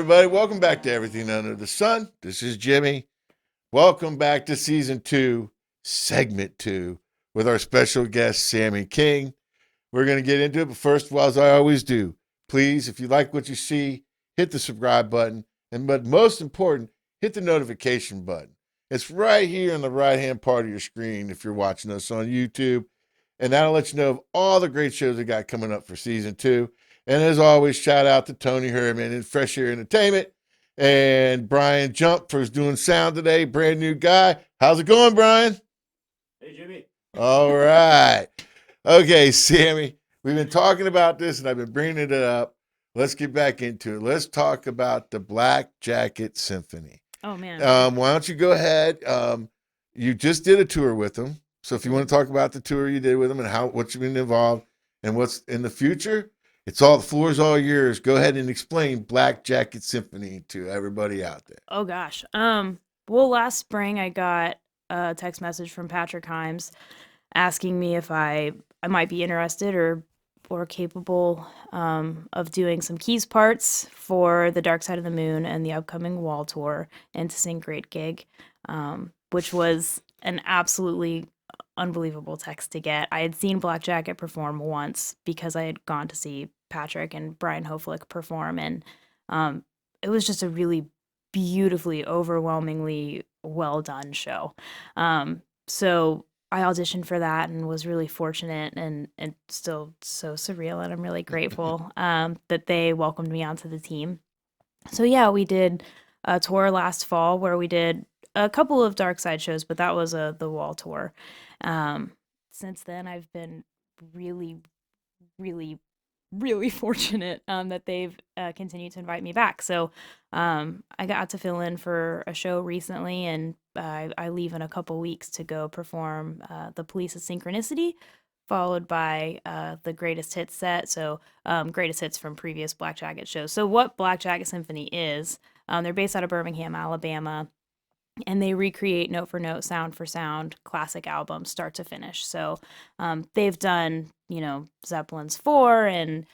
everybody. Welcome back to Everything Under the Sun. This is Jimmy. Welcome back to season 2, segment 2, with our special guest, Sammy King. We're going to get into it, but first of all, as I always do, please, if you like what you see, hit the subscribe button. But most important, hit the notification button. It's right here on the right-hand part of your screen if you're watching us on YouTube. And that'll let you know of all the great shows we got coming up for season 2. And as always, shout out to Tony Herman and Fresh Air Entertainment and Brian Jump for doing sound today. Brand new guy. How's it going, Brian? Hey, Jimmy. All right. Okay, Sammy, we've been talking about this and I've been bringing it up. Let's get back into it. Let's talk about the Black Jacket Symphony. Oh man. Why don't you go ahead? You just did a tour with them. So if you want to talk about the tour you did with them and what you've been involved and what's in the future, the floor's all yours. Go ahead and explain Black Jacket Symphony to everybody out there. Oh gosh. Well, last spring I got a text message from Patrick Himes asking me if I might be interested or capable of doing some keys parts for the Dark Side of the Moon and the upcoming Wall tour and to sing Great Gig, which was an absolutely unbelievable text to get. I had seen Black Jacket perform once because I had gone to see Patrick and Brian Hoflick perform, and it was just a really beautifully, overwhelmingly well done show. So I auditioned for that and was really fortunate and still so surreal, and I'm really grateful that they welcomed me onto the team. So yeah, we did a tour last fall where we did a couple of Dark Side shows, but that was the Wall tour. Since then, I've been really, really, really fortunate that they've continued to invite me back. So I got to fill in for a show recently, and I leave in a couple weeks to go perform The Police's Synchronicity, followed by the Greatest Hits set. So Greatest Hits from previous Black Jacket shows. So what Black Jacket Symphony is, they're based out of Birmingham, Alabama, and they recreate note for note, sound for sound, classic albums, start to finish. So they've done, Zeppelin's 4, and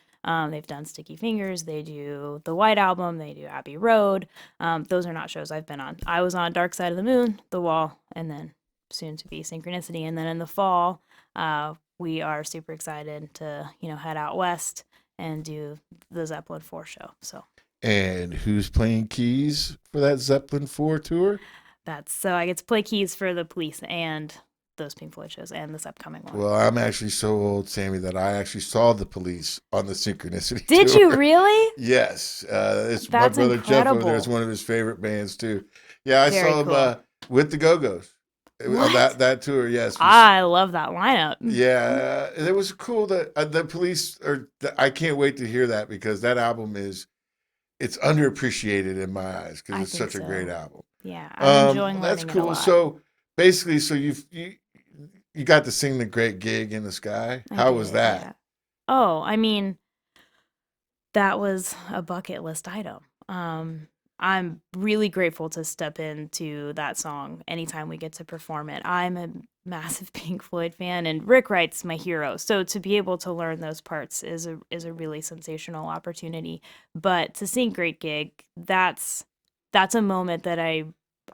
they've done Sticky Fingers. They do the White Album. They do Abbey Road. Those are not shows I've been on. I was on Dark Side of the Moon, The Wall, and then soon to be Synchronicity. And then in the fall, we are super excited to, head out west and do the Zeppelin 4 show. So. And who's playing keys for that Zeppelin 4 tour? So I get to play keys for the Police and those Pink Floyd shows and this upcoming one. Well, I'm actually so old, Sammy, that I actually saw the Police on the Synchronicity Did tour. you really? Yes. It's my That's brother Jeff over incredible. there. It's one of his favorite bands too. Yeah, I Very saw him cool. with the Go-Go's. On What? that tour, yes. I love that lineup. Yeah, it was cool that the Police I can't wait to hear that because that album it's underappreciated in my eyes because I it's think such a so. great album. Yeah, I'm enjoying That's learning it a cool. lot. So basically, you got to sing the Great Gig in the Sky. I How was did, that? yeah. Oh, I mean, that was a bucket list item. I'm really grateful to step into that song anytime we get to perform it. I'm a massive Pink Floyd fan, and Rick Wright's my hero. So to be able to learn those parts is a really sensational opportunity. But to sing Great Gig, that's a moment that I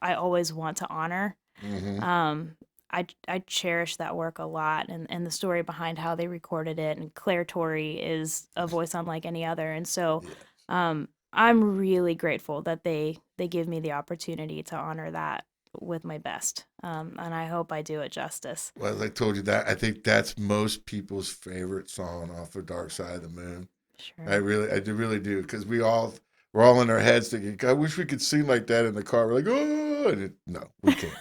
always want to honor. Mm-hmm. I cherish that work a lot, and the story behind how they recorded it. And Claire Torrey is a voice unlike any other, and so Yes. I'm really grateful that they give me the opportunity to honor that with my best, and I hope I do it justice. Well, as I told you that, I think that's most people's favorite song off of Dark Side of the Moon. I Sure. really do because we're all in our heads thinking, "God, I wish we could sing like that in the car." We're like, "Oh," no, we can't.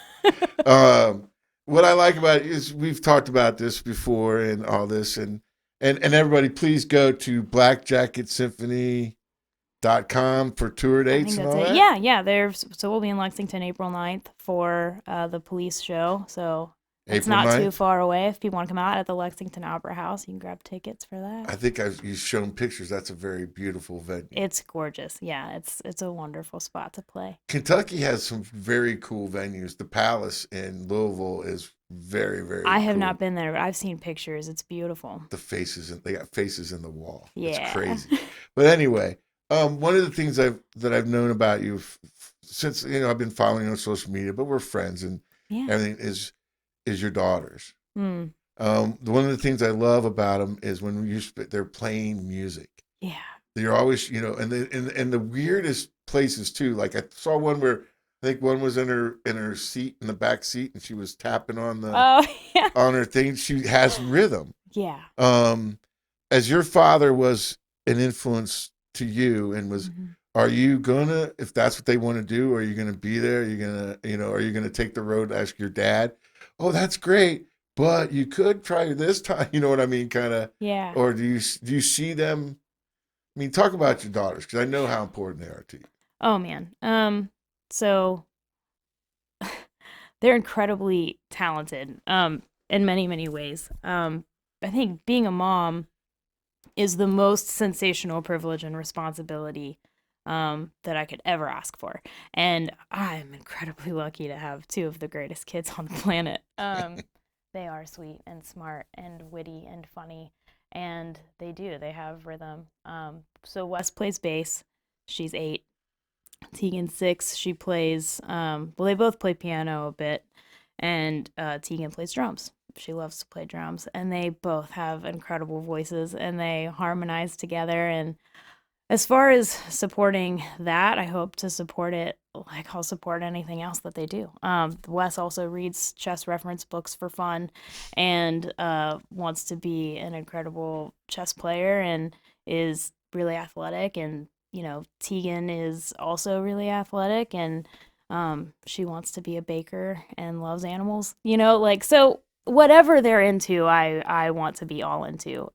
Um, what I like about it is we've talked about this before and all this, and everybody, please go to blackjacketsymphony.com for tour I think dates and that's all it. that. Yeah. So we'll be in Lexington April 9th for the Police show. So it's April not too 9th. far away. If people want to come out at the Lexington Opera House, you can grab tickets for that. I think you've shown pictures. That's a very beautiful venue. It's gorgeous. Yeah, it's a wonderful spot to play. Kentucky has some very cool venues. The Palace in Louisville is very, very I have cool. not been there, but I've seen pictures. It's beautiful. They got faces in the wall. It's Yeah. crazy. But anyway, One of the things that I've known about you since I've been following you on social media, but we're friends and Yeah. everything is your daughters. Mm. One of the things I love about them is when they're playing music. Yeah. You're always, and the weirdest places too. Like I saw one where I think one was in her seat in the back seat, and she was tapping on Oh, yeah. on her thing. She has rhythm. Yeah. As your father was an influence to you, and was, Mhm. are you gonna, if that's what they want to do, are you gonna be there? Are you gonna, are you gonna take the road to ask your dad? Oh, that's great, but you could try this time. You know what I mean? Kind of. Yeah. Or do you see them? I mean, talk about your daughters because I know how important they are to you. Oh man. So they're incredibly talented. In many, many ways. I think being a mom is the most sensational privilege and responsibility that I could ever ask for. And I'm incredibly lucky to have two of the greatest kids on the planet. They are sweet and smart and witty and funny. And they have rhythm. So Wes plays bass. She's 8. Tegan's 6. She plays, they both play piano a bit. And Tegan plays drums. She loves to play drums. And they both have incredible voices and they harmonize together. And as far as supporting that, I hope to support it like I'll support anything else that they do. Wes also reads chess reference books for fun and wants to be an incredible chess player and is really athletic. And, Tegan is also really athletic and she wants to be a baker and loves animals, so whatever they're into, I want to be all into.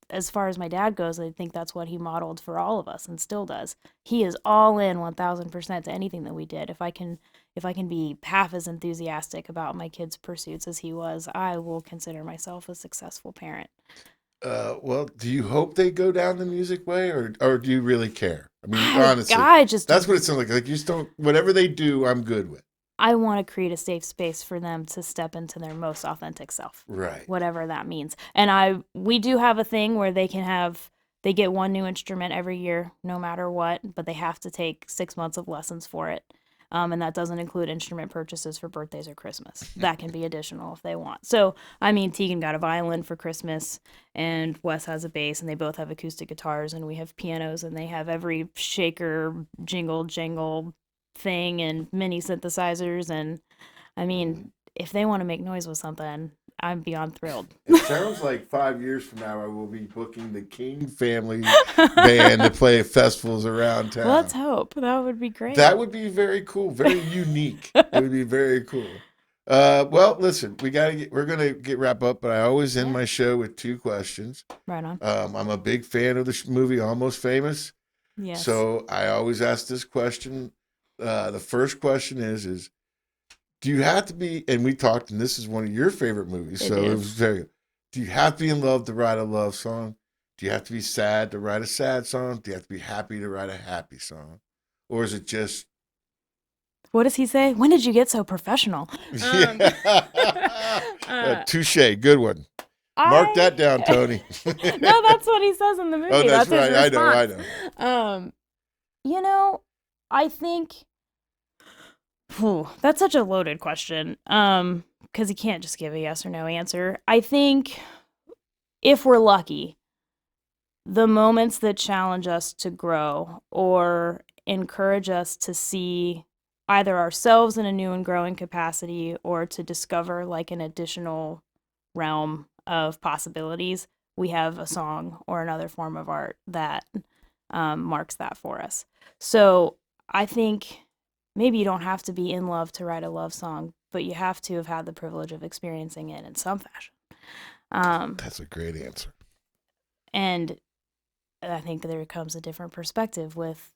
As far as my dad goes, I think that's what he modeled for all of us and still does. He is all in 1000% to anything that we did. If I can be half as enthusiastic about my kids' pursuits as he was, I will consider myself a successful parent. Well, do you hope they go down the music way, or do you really care? I mean, honestly, that's what it sounds like. Like you just don't. Whatever they do, I'm good with. I want to create a safe space for them to step into their most authentic self. Right. Whatever that means. And we do have a thing where they get one new instrument every year, no matter what, but they have to take 6 months of lessons for it. And that doesn't include instrument purchases for birthdays or Christmas. That can be additional if they want. So, Tegan got a violin for Christmas, and Wes has a bass, and they both have acoustic guitars, and we have pianos, and they have every shaker, jingle, jangle thing, and mini synthesizers. And, if they want to make noise with something, I'm beyond thrilled. It sounds like 5 years from now, I will be booking the King family band to play at festivals around town. Let's hope. That would be great. That would be very cool, very unique. It would be very cool. Well, listen, we're gonna get wrap up, but I always end my show with 2 questions. Right on. I'm a big fan of the movie Almost Famous. Yes. So I always ask this question. The first question is do you have to be, and we talked, and this is one of your favorite movies, so it was very, do you have to be in love to write a love song? Do you have to be sad to write a sad song? Do you have to be happy to write a happy song? Or is it just... What does he say? When did you get so professional? Touche. Good one. Mark that down, Tony. No, that's what he says in the movie. Oh, that's right. His response. I know. I think... that's such a loaded question. Because you can't just give a yes or no answer. I think if we're lucky, the moments that challenge us to grow or encourage us to see either ourselves in a new and growing capacity or to discover like an additional realm of possibilities, we have a song or another form of art that marks that for us. So I think maybe you don't have to be in love to write a love song, but you have to have had the privilege of experiencing it in some fashion. That's a great answer. And I think there comes a different perspective with,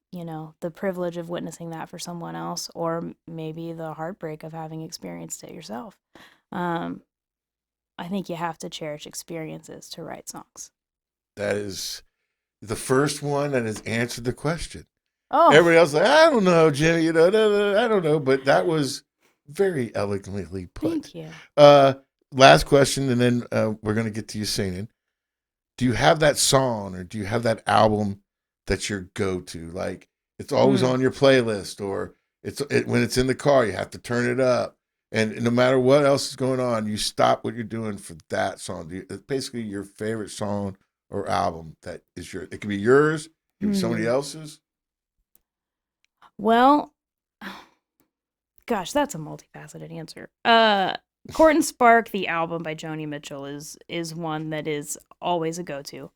the privilege of witnessing that for someone else, or maybe the heartbreak of having experienced it yourself. I think you have to cherish experiences to write songs. That is the first one that has answered the question. Oh. Everybody else is like, I don't know, Jimmy, I don't know, but that was very eloquently put. Thank you. Last question, and then we're going to get to you singing. Do you have that song or do you have that album that's your go-to? Like it's always Mm. on your playlist, or when it's in the car, you have to turn it up. And no matter what else is going on, you stop what you're doing for that song. It's basically your favorite song or album that is your. It could be yours, it could be somebody Hmm. else's. Well, gosh, that's a multifaceted answer. Court and Spark, the album by Joni Mitchell, is one that is always a go-to.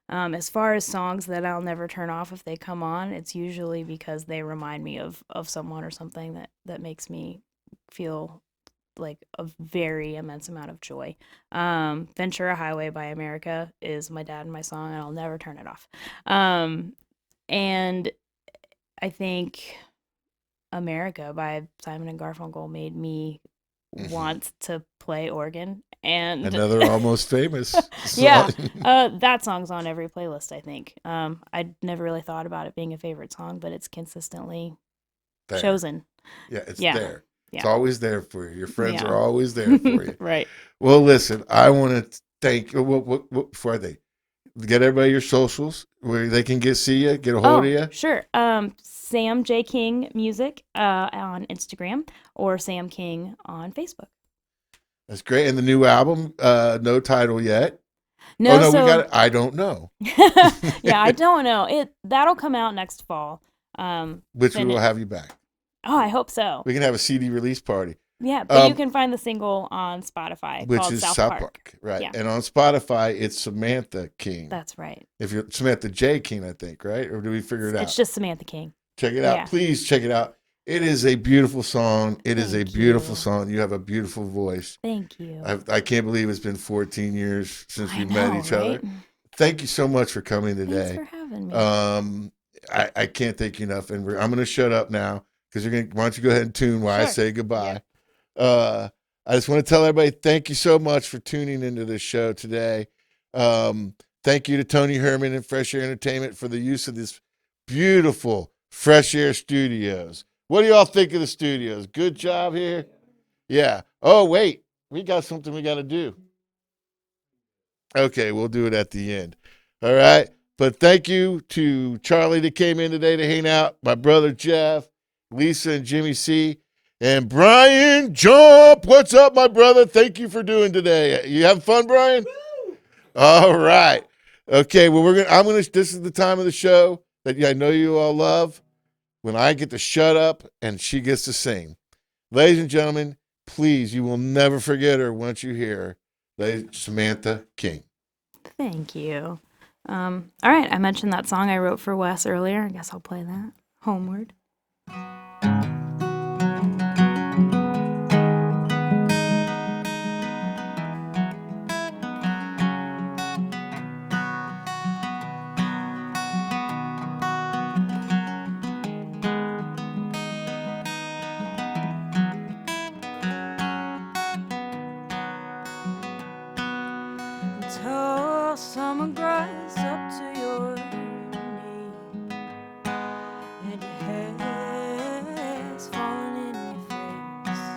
As far as songs that I'll never turn off if they come on, it's usually because they remind me of someone or something that makes me feel like a very immense amount of joy. Ventura Highway by America is my dad and my song, and I'll never turn it off. And I think America by Simon and Garfunkel made me want to play organ. And Another almost famous song. yeah, that song's on every playlist, I think. I never really thought about it being a favorite song, but it's consistently There. chosen. Yeah, it's Yeah. there. It's Yeah. always there for you. Your friends Yeah. are always there for you. Right. Well, listen, I want to thank what before they get everybody your socials where they can see you, get a hold of you. Sure. Sam J. King Music on Instagram or Sam King on Facebook. That's great. And the new album, no title yet. No, we so got it. I don't know. yeah, I don't know. That'll come out next fall. Which we will have you back. Oh, I hope so. We can have a CD release party. Yeah, but you can find the single on Spotify, which called is South Park. Right. Yeah. And on Spotify, it's Samantha King. That's right. If you're Samantha J. King, I think, right? Or do we figure it out? It's just Samantha King. Check it out. Yeah. Please check it out. It is a beautiful song. It is a Thank beautiful you. song. You have a beautiful voice. Thank you. I can't believe it's been 14 years since we I met know, each other. right? Thank you so much for coming today. Thanks for having me. I can't thank you enough. And I'm going to shut up now because why don't you go ahead and tune while I Sure. say goodbye. I just want to tell everybody, thank you so much for tuning into this show today. Thank you to Tony Herman and Fresh Air Entertainment for the use of this beautiful Fresh Air Studios. What do y'all think of the studios? Good job here? Yeah. Oh, wait. We got something we got to do. Okay, we'll do it at the end. All right. But thank you to Charlie that came in today to hang out, my brother Jeff, Lisa and Jimmy C, and Brian Jump. What's up, my brother? Thank you for doing today. You having fun, Brian? Woo! All right. Okay, well, this is the time of the show that I know you all love, when I get to shut up and she gets to sing. Ladies and gentlemen, please, you will never forget her once you hear her. Samantha King. Thank you. All right, I mentioned that song I wrote for Wes earlier. I guess I'll play that. Homeward. Tall summer grass up to your knee, and your hair's falling in your face,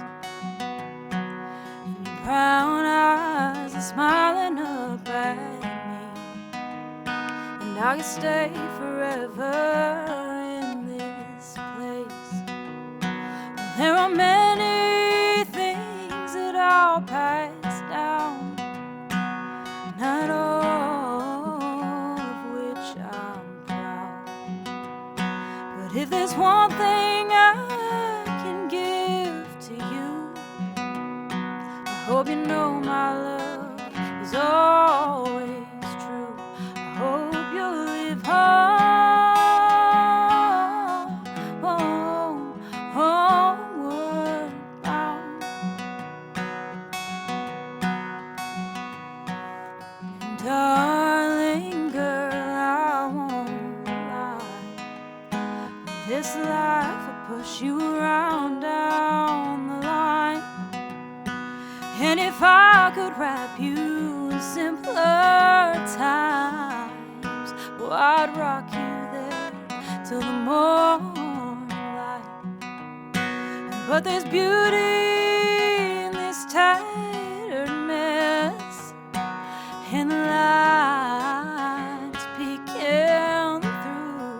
and your brown eyes are smiling up at me, and I could stay forever in this place. Well, there are many things that I'll pass down, not all of which I'm proud. But if there's one thing I can give to you, I hope you know my love is always true. I hope you'll live homeward bound. Darling girl, I won't lie. This life will push you around down the line. And if I could wrap you in simpler times, well, I'd rock you there till the morning light. But there's beauty in this tattered mess, and the lights peeking through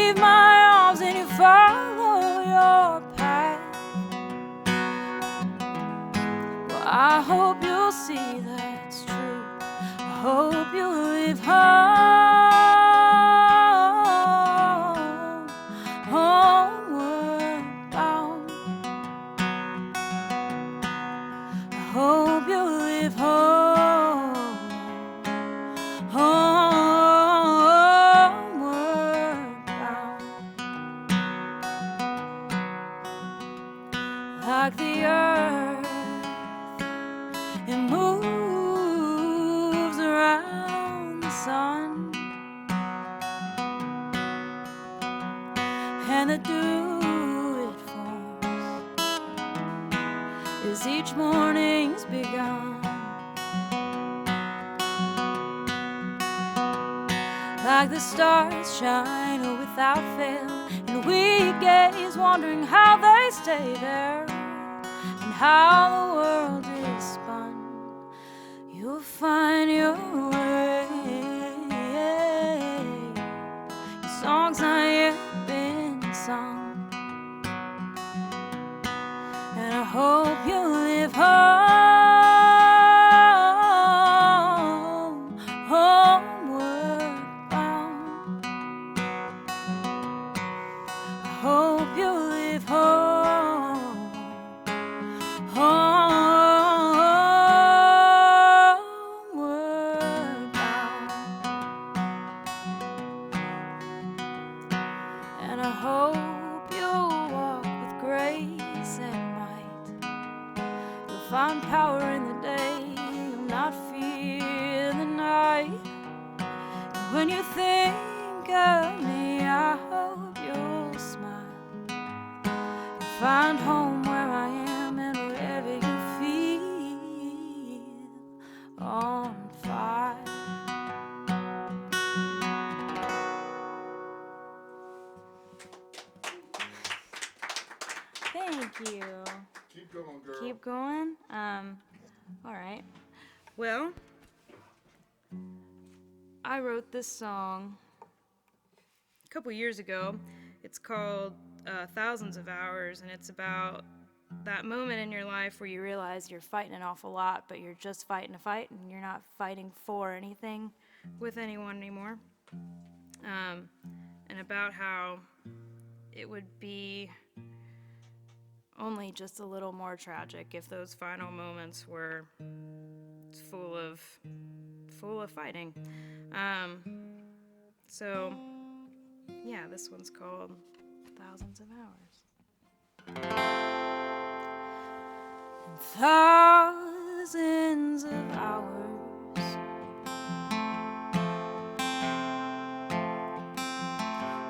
leave my arms and you follow your path. Well, I hope you'll see that's true. I hope you leave home, homeward bound. I hope you leave home, homeward bound. Like the earth, it moves around the sun, and the dew it forms as each morning's begun. Like the stars shine without fail, and we gaze wondering how they stay there, and how the world is spun. You'll find your way. Your song's not yet been sung, and I hope you live home, homeward bound. I hope you live home, homeward bound. And I hope you'll walk with grace and might. You'll find power in the day, you'll not fear the night. And when you think of me, I hope you'll smile. You'll find home where I am, and wherever you feel on fire. Thank you. Keep going, girl. Keep going. All right. Well, I wrote this song a couple years ago. It's called Thousands of Hours, and it's about that moment in your life where you realize you're fighting an awful lot, but you're just fighting a fight, and you're not fighting for anything with anyone anymore. And about how it would be only just a little more tragic if those final moments were full of fighting. So yeah, this one's called Thousands of Hours. Thousands of hours,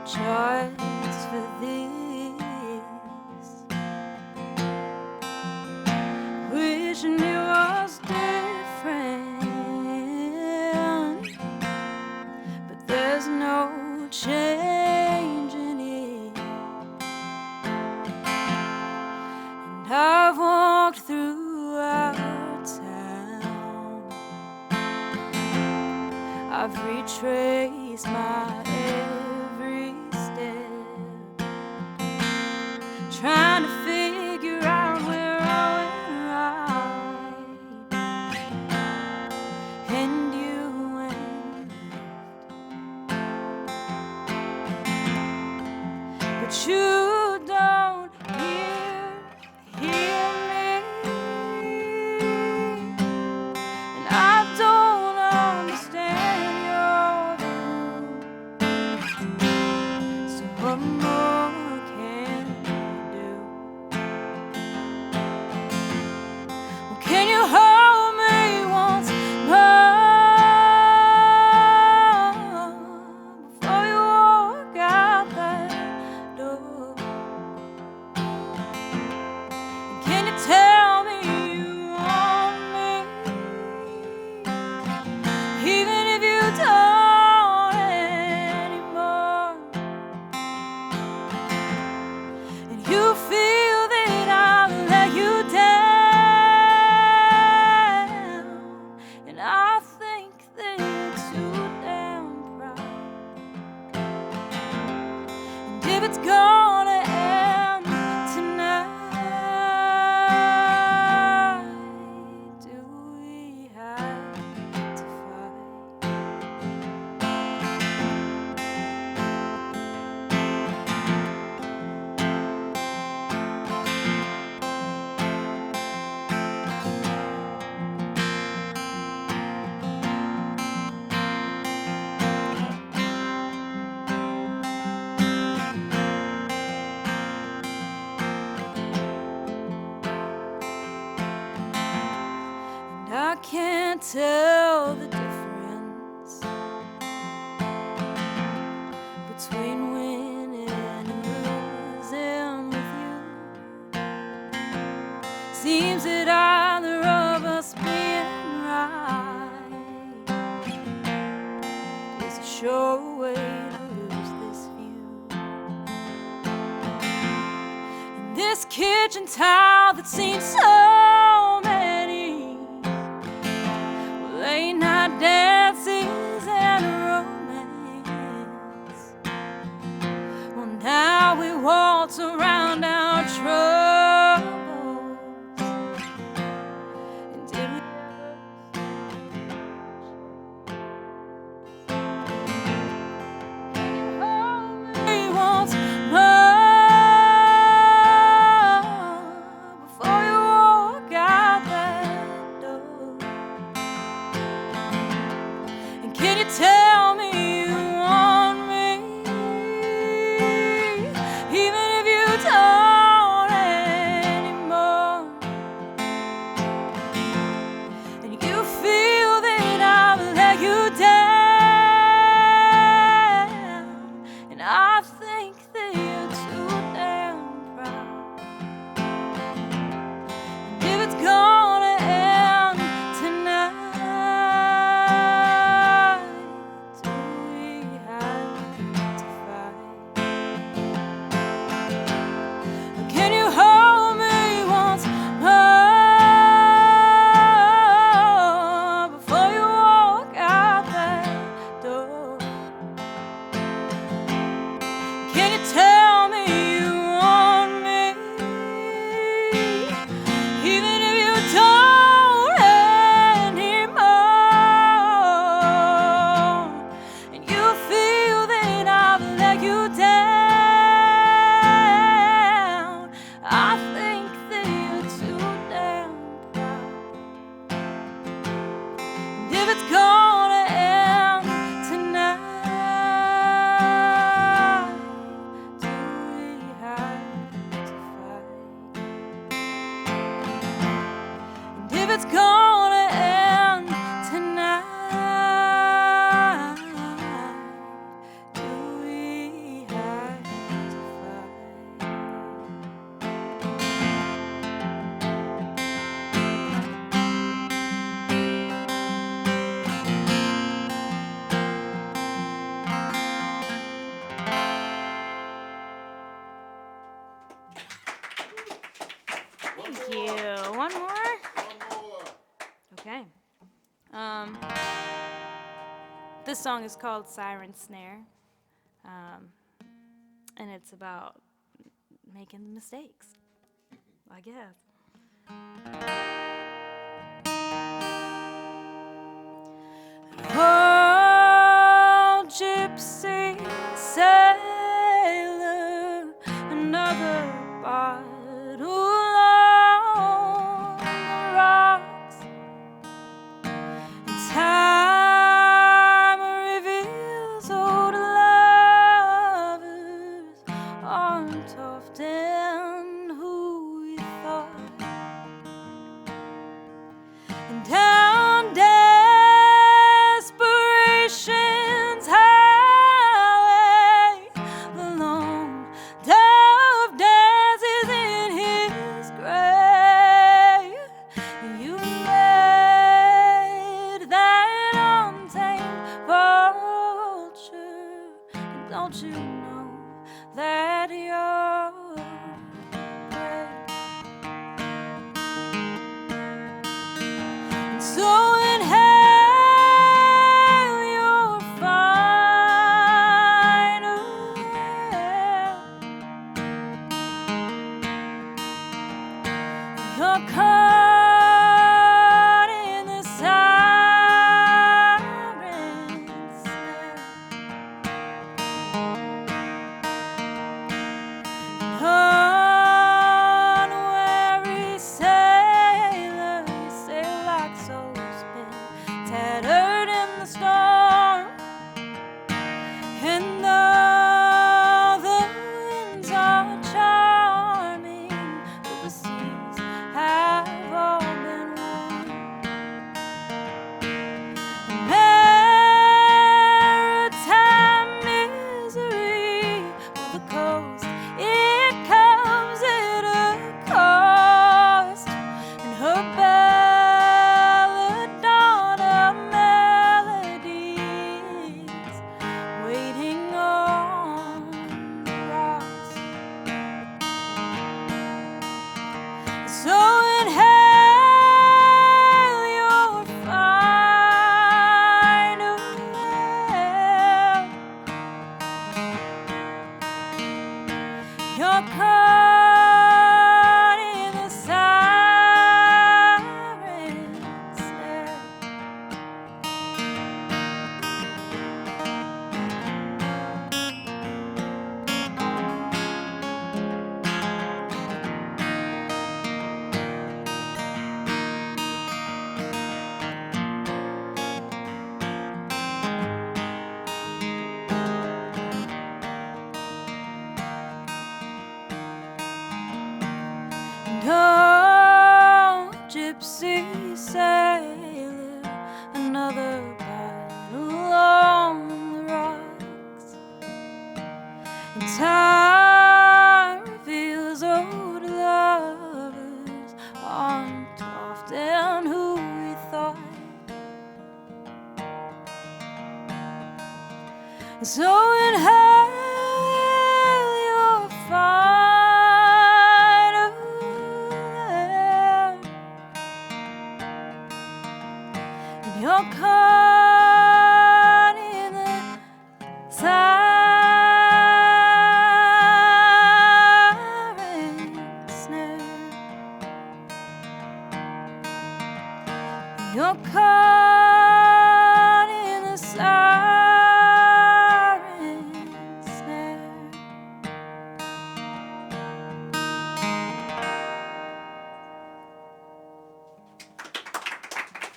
just for this, wishing it was different, but there's no change in it. And I've walked through our town, I've retraced my every step, trying to figure out where I went right, and you went left. But you don't hear me, and I don't understand your view. So what more can you do? Well, can you hold me once more before you walk out that door? And can you tell me you want me, even if you don't anymore? it's gonna end tonight, do we have to fight? And I can't tell the difference between winning and losing with you. Seems that either of us being right is a sure way to lose this view. And this kitchen towel that's seen so many late night dances and romance. Well, now we waltz around our troubles. And did we hold me once more before you walk out that door? And can you tell me you want me, even if you don't anymore? And you feel that I've let you down, and I think that you're too damn proud. And if it's gonna end tonight, do we have to fight? Can you hold me once more before you walk out that door? Can you tell me you want me, even if you don't anymore? And you feel that I've let you down, I think that you're too damn proud. And if it's gonna end tonight, do we have to fight? And if it's gonna end tonight, do we have to fight? Thank you. One more? Okay. This song is called Siren Snare. And it's about making mistakes, I guess. Oh, gypsy sailor, another bottle on the rocks. And time reveals old lovers aren't often who we thought. And down desperation's highway, the lone dove dances in his grave. You made that untamed vulture, and don't you know that you're You're caught in the siren's snare. Unwary sailor, you sail like souls been tattered in the storm. And though the winds are charming, the seas have all been warm. Maritime misery, for the coast, it comes at a cost. And her belladonna melodies waiting on the rocks. So inhale your final air. You're caught in the siren's snare. And oh, gypsy sailor, another battle on the rocks. And time reveals old lovers aren't often who we thought. So inhale your final air. And you're caught in the siren's snare. You're caught in the siren's snare.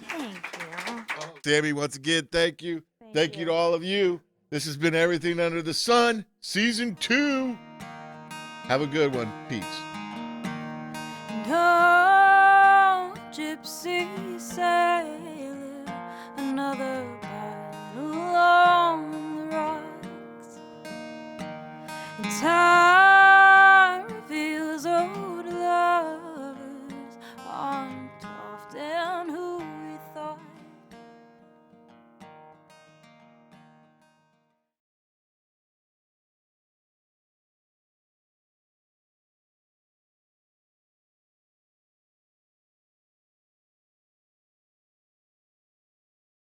Thank you. Sammy, once again, thank you. Thank you to all of you. This has been Everything Under the Sun, Season 2. Have a good one. Peace. And oh, gypsy sailor, another battle on the rocks. And time